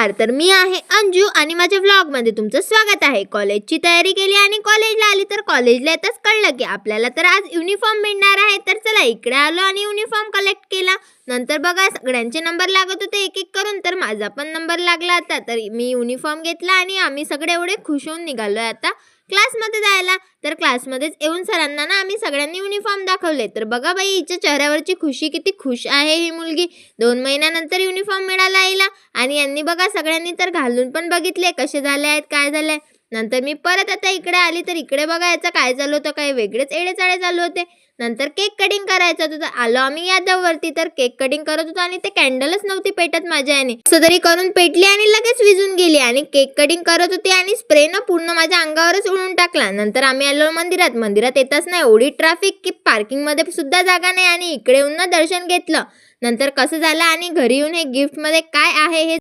नमस्कार. तर मी आहे अंजू आणि माझ्या व्लॉगमध्ये तुमचं स्वागत आहे. कॉलेजची तयारी केली आणि कॉलेजला आली तर कॉलेजला येताच कळलं की आपल्याला तर आज युनिफॉर्म मिळणार आहे. तर चला इकडे आलो आणि युनिफॉर्म कलेक्ट केला. नंतर बघा सगळ्यांचे नंबर लागत होते एक एक करून, तर माझा पण नंबर लागला आता. तर मी युनिफॉर्म घेतला आणि आम्ही सगळे एवढे खुश होऊन निघालोय आता क्लासमध्ये जायला. तर क्लासमध्येच येऊन सरांना ना आम्ही सगळ्यांनी युनिफॉर्म दाखवले. तर बघा बाई, हिच्या चेहऱ्यावरची खुशी किती खुश आहे ही मुलगी. 2 महिन्यानंतर युनिफॉर्म मिळाला हिला. आणि यांनी बघा सगळ्यांनी तर घालून पण बघितले कसे झाले आहेत, काय झाले. नंतर मी परत आता इकडे आली तर इकडे बघा याचं काय चालू होतं, काही वेगळेच एडेचाळे चालू होते. नंतर केक कटिंग करायचं होतं, तर आलो आम्ही यादववरती. तर केक कटिंग करत होतो आणि ते कॅन्डलच नव्हती पेटत माझ्या याने. असं तरी करून पेटली आणि लगेच विझून गेली. आणि केक कटिंग करत होती आणि स्प्रे न पूर्ण माझ्या अंगावरच उडून टाकला. नंतर आम्ही आलो मंदिरात. मंदिरात येतच नाही एवढी ट्रॅफिक की पार्किंग मध्ये सुद्धा जागा नाही. आणि इकडे येऊन ना दर्शन घेतलं. नंतर कसं झालं आणि घरी येऊन हे गिफ्ट मध्ये काय आहे हे